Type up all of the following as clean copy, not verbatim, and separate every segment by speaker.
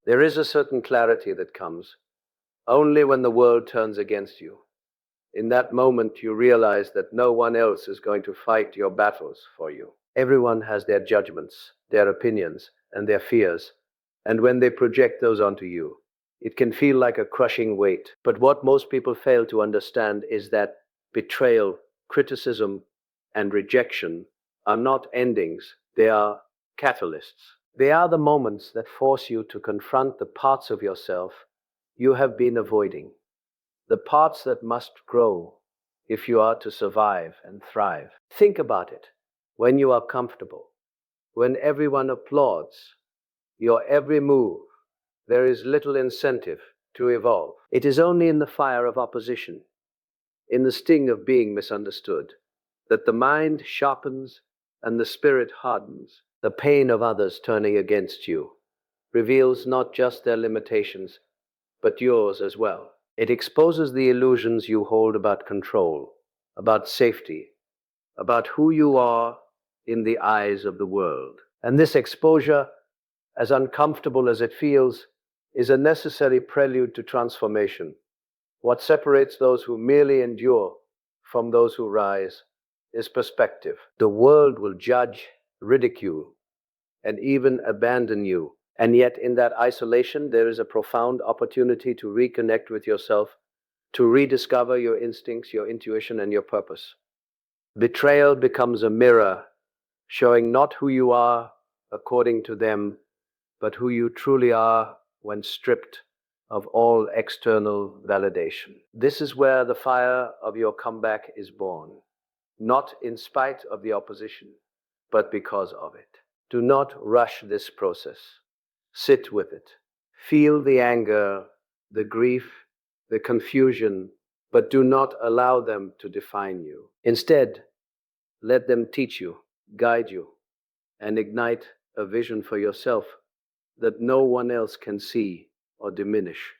Speaker 1: There is a certain clarity that comes only when the world turns against you. In that moment, you realize that no one else is going to fight your battles for you. Everyone has their judgments, their opinions, and their fears. And when they project those onto you, it can feel like a crushing weight. But what most people fail to understand is that betrayal, criticism, and rejection are not endings, they are catalysts. They are the moments that force you to confront the parts of yourself you have been avoiding, the parts that must grow if you are to survive and thrive. Think about it. When you are comfortable, when everyone applauds your every move, there is little incentive to evolve. It is only in the fire of opposition, in the sting of being misunderstood, that the mind sharpens and the spirit hardens. The pain of others turning against you reveals not just their limitations, but yours as well. It exposes the illusions you hold about control, about safety, about who you are in the eyes of the world. And this exposure, as uncomfortable as it feels, is a necessary prelude to transformation. What separates those who merely endure from those who rise is perspective. The world will judge, ridicule, and even abandon you. And yet, in that isolation, there is a profound opportunity to reconnect with yourself, to rediscover your instincts, your intuition, and your purpose. Betrayal becomes a mirror, showing not who you are according to them, but who you truly are when stripped of all external validation. This is where the fire of your comeback is born, not in spite of the opposition, but because of it. Do not rush this process. Sit with it. Feel the anger, the grief, the confusion, but do not allow them to define you. Instead, let them teach you, guide you, and ignite a vision for yourself that no one else can see or diminish.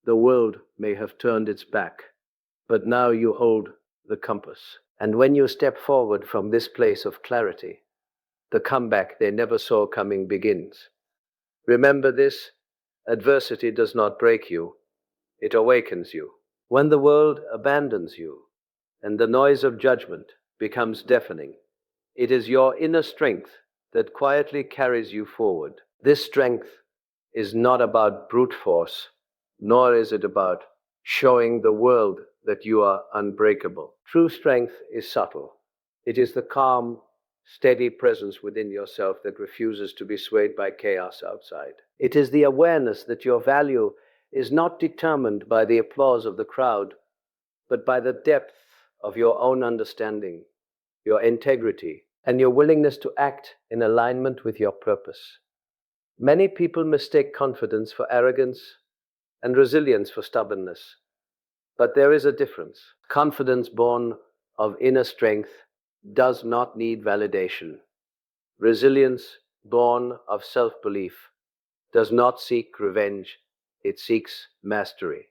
Speaker 1: The world may have turned its back, but now you hold the compass. And when you step forward from this place of clarity, the comeback they never saw coming begins. Remember this: adversity does not break you, it awakens you. When the world abandons you and the noise of judgment becomes deafening, it is your inner strength that quietly carries you forward. This strength is not about brute force, nor is it about showing the world that you are unbreakable. True strength is subtle. It is the calm, steady presence within yourself that refuses to be swayed by chaos outside. It is the awareness that your value is not determined by the applause of the crowd, but by the depth of your own understanding, your integrity, and your willingness to act in alignment with your purpose. Many people mistake confidence for arrogance and resilience for stubbornness, but there is a difference. Confidence born of inner strength does not need validation. Resilience born of self-belief does not seek revenge, it seeks mastery.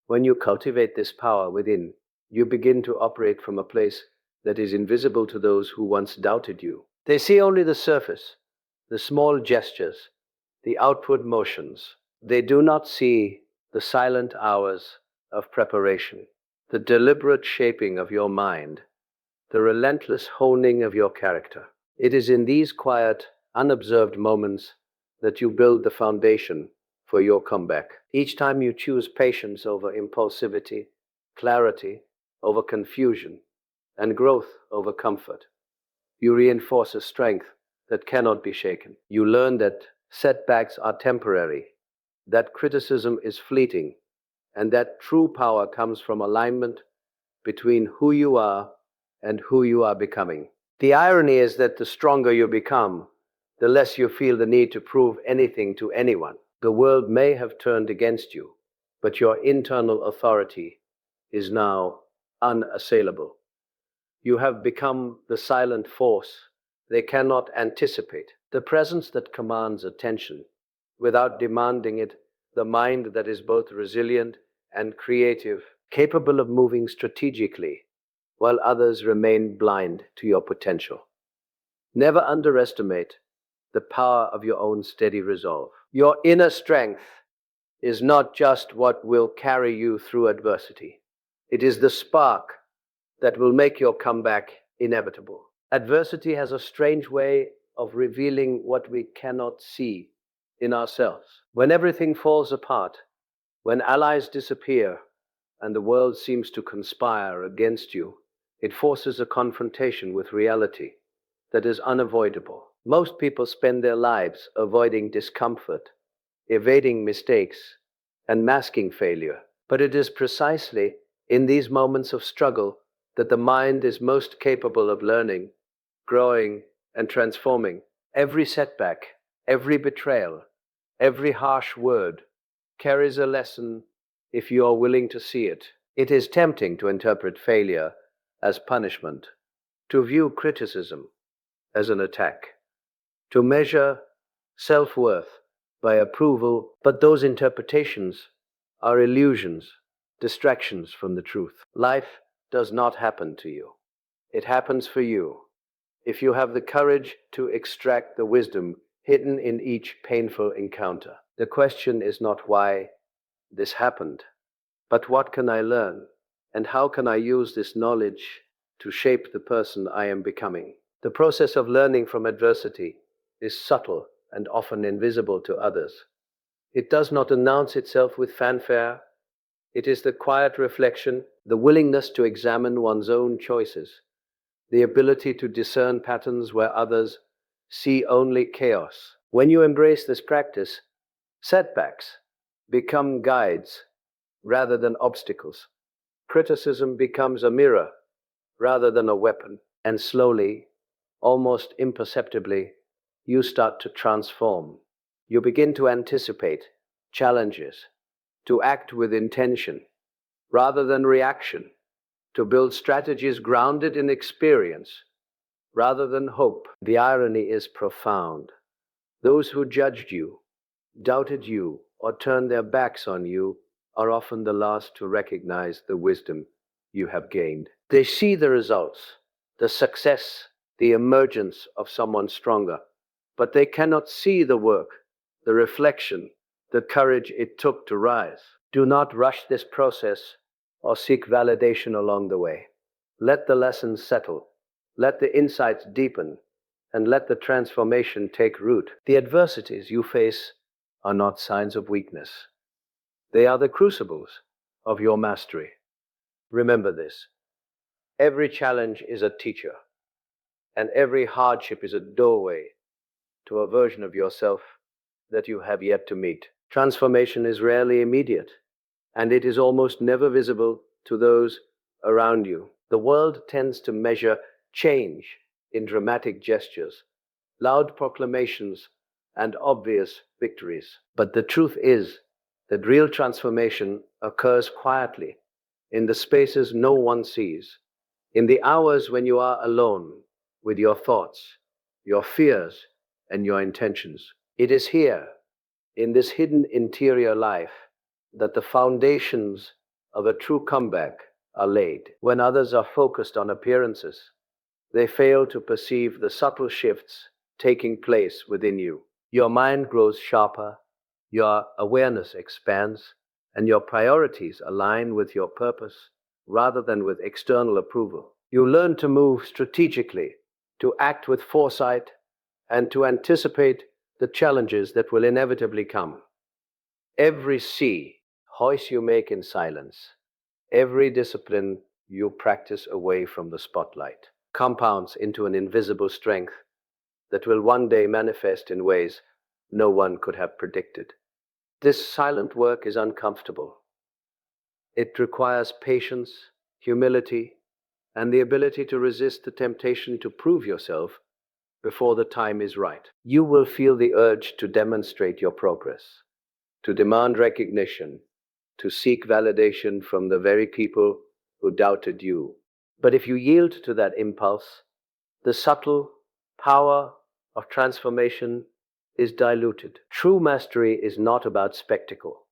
Speaker 1: When you cultivate this power within, you begin to operate from a place that is invisible to those who once doubted you. They see only the surface, the small gestures, the outward motions. They do not see the silent hours of preparation, the deliberate shaping of your mind, the relentless honing of your character. It is in these quiet, unobserved moments that you build the foundation for your comeback. Each time you choose patience over impulsivity, clarity over confusion, and growth over comfort, you reinforce a strength that cannot be shaken. You learn that setbacks are temporary, that criticism is fleeting, and that true power comes from alignment between who you are and who you are becoming. The irony is that the stronger you become, the less you feel the need to prove anything to anyone. The world may have turned against you, but your internal authority is now unassailable. You have become the silent force they cannot anticipate, the presence that commands attention without demanding it, the mind that is both resilient and creative, capable of moving strategically while others remain blind to your potential. Never underestimate the power of your own steady resolve. Your inner strength is not just what will carry you through adversity. It is the spark that will make your comeback inevitable. Adversity has a strange way of revealing what we cannot see in ourselves. When everything falls apart, when allies disappear, and the world seems to conspire against you, it forces a confrontation with reality that is unavoidable. Most people spend their lives avoiding discomfort, evading mistakes, and masking failure. But it is precisely in these moments of struggle that the mind is most capable of learning, growing, and transforming. Every setback, every betrayal, every harsh word carries a lesson if you are willing to see it. It is tempting to interpret failure as punishment, to view criticism as an attack, to measure self-worth by approval, but those interpretations are illusions, distractions from the truth. Life does not happen to you. It happens for you if you have the courage to extract the wisdom hidden in each painful encounter. The question is not why this happened, but what can I learn, and how can I use this knowledge to shape the person I am becoming? The process of learning from adversity is subtle and often invisible to others. It does not announce itself with fanfare. It is the quiet reflection, the willingness to examine one's own choices, the ability to discern patterns where others see only chaos. When you embrace this practice, setbacks become guides rather than obstacles. Criticism becomes a mirror rather than a weapon. And slowly, almost imperceptibly, you start to transform. You begin to anticipate challenges, to act with intention rather than reaction, to build strategies grounded in experience rather than hope. The irony is profound. Those who judged you, doubted you, or turned their backs on you are often the last to recognize the wisdom you have gained. They see the results, the success, the emergence of someone stronger, but they cannot see the work, the reflection, the courage it took to rise. Do not rush this process or seek validation along the way. Let the lessons settle, let the insights deepen, and let the transformation take root. The adversities you face are not signs of weakness. They are the crucibles of your mastery. Remember this. Every challenge is a teacher, and every hardship is a doorway to a version of yourself that you have yet to meet. Transformation is rarely immediate, and it is almost never visible to those around you. The world tends to measure change in dramatic gestures, loud proclamations, and obvious victories. But the truth is that real transformation occurs quietly, in the spaces no one sees, in the hours when you are alone with your thoughts, your fears, and your intentions. It is here, in this hidden interior life, that the foundations of a true comeback are laid. When others are focused on appearances, they fail to perceive the subtle shifts taking place within you. Your mind grows sharper, your awareness expands, and your priorities align with your purpose rather than with external approval. You learn to move strategically, to act with foresight, and to anticipate the challenges that will inevitably come. Every hoist you make in silence, every discipline you practice away from the spotlight, compounds into an invisible strength that will one day manifest in ways no one could have predicted. This silent work is uncomfortable. It requires patience, humility, and the ability to resist the temptation to prove yourself before the time is right. You will feel the urge to demonstrate your progress, to demand recognition, to seek validation from the very people who doubted you. But if you yield to that impulse, the subtle power of transformation is diluted. True mastery is not about spectacle.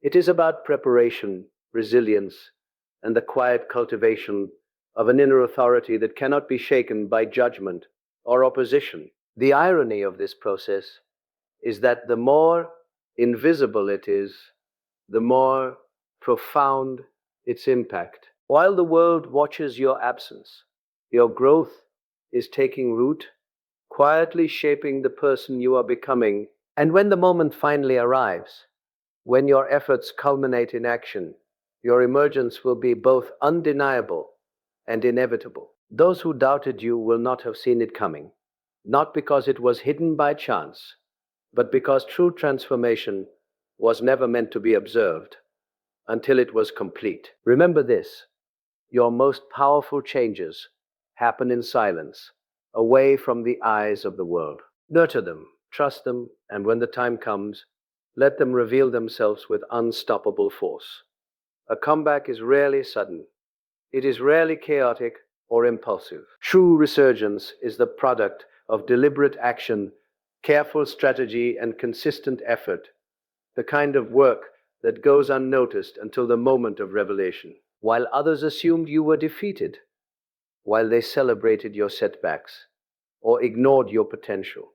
Speaker 1: It is about preparation, resilience, and the quiet cultivation of an inner authority that cannot be shaken by judgment or opposition. The irony of this process is that the more invisible it is, the more profound its impact. While the world watches your absence, your growth is taking root, quietly shaping the person you are becoming. And when the moment finally arrives, when your efforts culminate in action, your emergence will be both undeniable and inevitable. Those who doubted you will not have seen it coming, not because it was hidden by chance, but because true transformation was never meant to be observed until it was complete. Remember this: your most powerful changes happen in silence, away from the eyes of the world. Nurture them, trust them, and when the time comes, let them reveal themselves with unstoppable force. A comeback is rarely sudden. It is rarely chaotic or impulsive. True resurgence is the product of deliberate action, careful strategy, and consistent effort, the kind of work that goes unnoticed until the moment of revelation. While others assumed you were defeated, while they celebrated your setbacks or ignored your potential,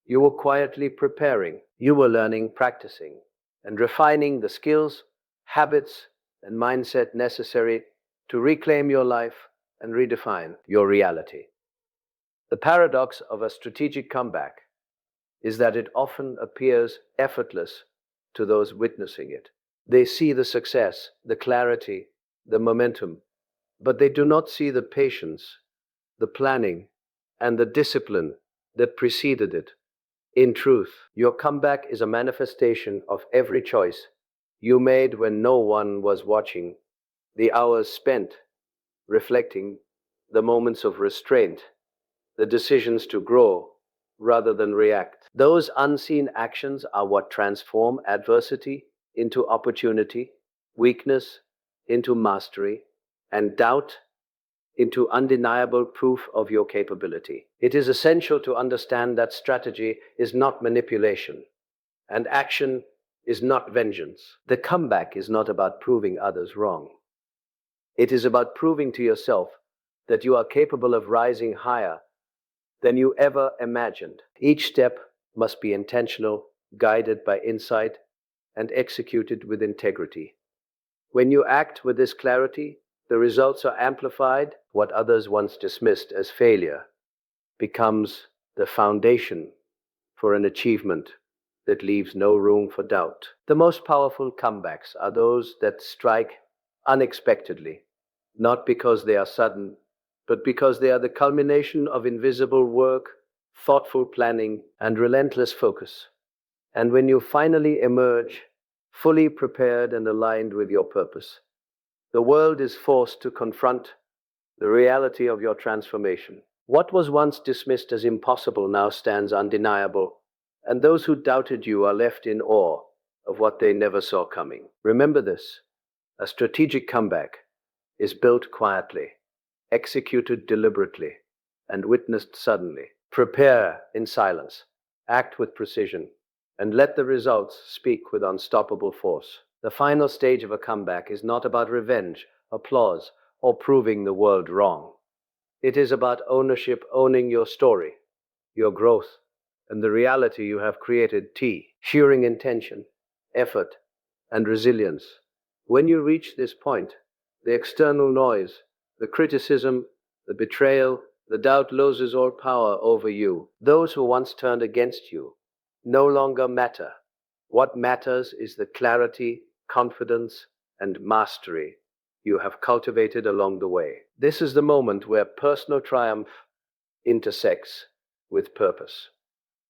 Speaker 1: you were quietly preparing. You were learning, practicing, and refining the skills, habits, and mindset necessary to reclaim your life and redefine your reality. The paradox of a strategic comeback is that it often appears effortless to those witnessing it. They see the success, the clarity, the momentum, but they do not see the patience, the planning, and the discipline that preceded it. In truth, your comeback is a manifestation of every choice you made when no one was watching, the hours spent reflecting, the moments of restraint, the decisions to grow rather than react. Those unseen actions are what transform adversity into opportunity, weakness into mastery, and doubt into undeniable proof of your capability. It is essential to understand that strategy is not manipulation, and action is not vengeance. The comeback is not about proving others wrong. It is about proving to yourself that you are capable of rising higher than you ever imagined. Each step must be intentional, guided by insight, and executed with integrity. When you act with this clarity, the results are amplified. What others once dismissed as failure becomes the foundation for an achievement that leaves no room for doubt. The most powerful comebacks are those that strike unexpectedly, not because they are sudden, but because they are the culmination of invisible work, thoughtful planning, and relentless focus. And when you finally emerge, fully prepared and aligned with your purpose, the world is forced to confront the reality of your transformation. What was once dismissed as impossible now stands undeniable, and those who doubted you are left in awe of what they never saw coming. Remember this: a strategic comeback is built quietly, executed deliberately, and witnessed suddenly. Prepare in silence, act with precision, and let the results speak with unstoppable force. The final stage of a comeback is not about revenge, applause, or proving the world wrong. It is about ownership, owning your story, your growth, and the reality you have created. Sheering intention, effort, and resilience. When you reach this point, the external noise, the criticism, the betrayal, the doubt loses all power over you. Those who once turned against you no longer matter. What matters is the clarity, confidence, and mastery you have cultivated along the way. This is the moment where personal triumph intersects with purpose.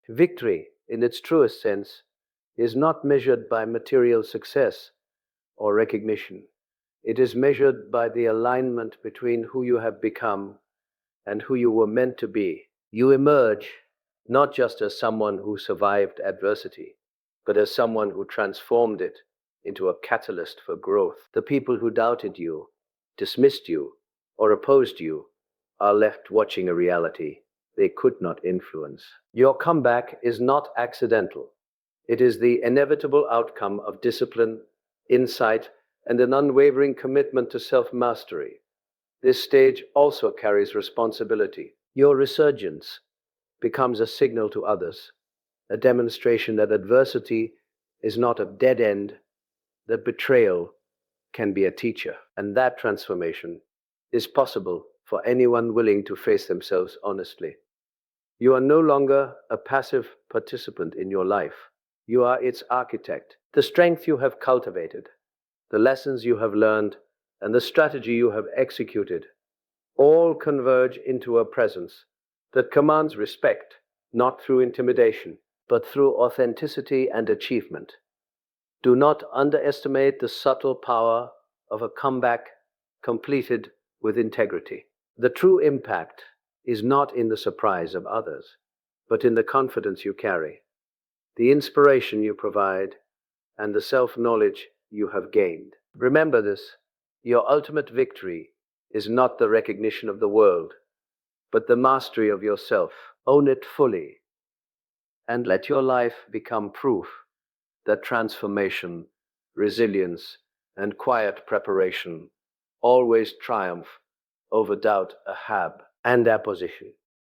Speaker 1: Victory, in its truest sense, is not measured by material success or recognition. It is measured by the alignment between who you have become and who you were meant to be. You emerge not just as someone who survived adversity, but as someone who transformed it into a catalyst for growth. The people who doubted you, dismissed you, or opposed you are left watching a reality they could not influence. Your comeback is not accidental. It is the inevitable outcome of discipline, insight, and an unwavering commitment to self-mastery. This stage also carries responsibility. Your resurgence becomes a signal to others, a demonstration that adversity is not a dead end, that betrayal can be a teacher. And that transformation is possible for anyone willing to face themselves honestly. You are no longer a passive participant in your life. You are its architect. The strength you have cultivated, the lessons you have learned, and the strategy you have executed all converge into a presence that commands respect, not through intimidation, but through authenticity and achievement. Do not underestimate the subtle power of a comeback completed with integrity. The true impact is not in the surprise of others, but in the confidence you carry, the inspiration you provide, and the self-knowledge you have gained. Remember this: your ultimate victory is not the recognition of the world, but the mastery of yourself. Own it fully, and let your life become proof that transformation, resilience, and quiet preparation always triumph over doubt, ahab, and apposition.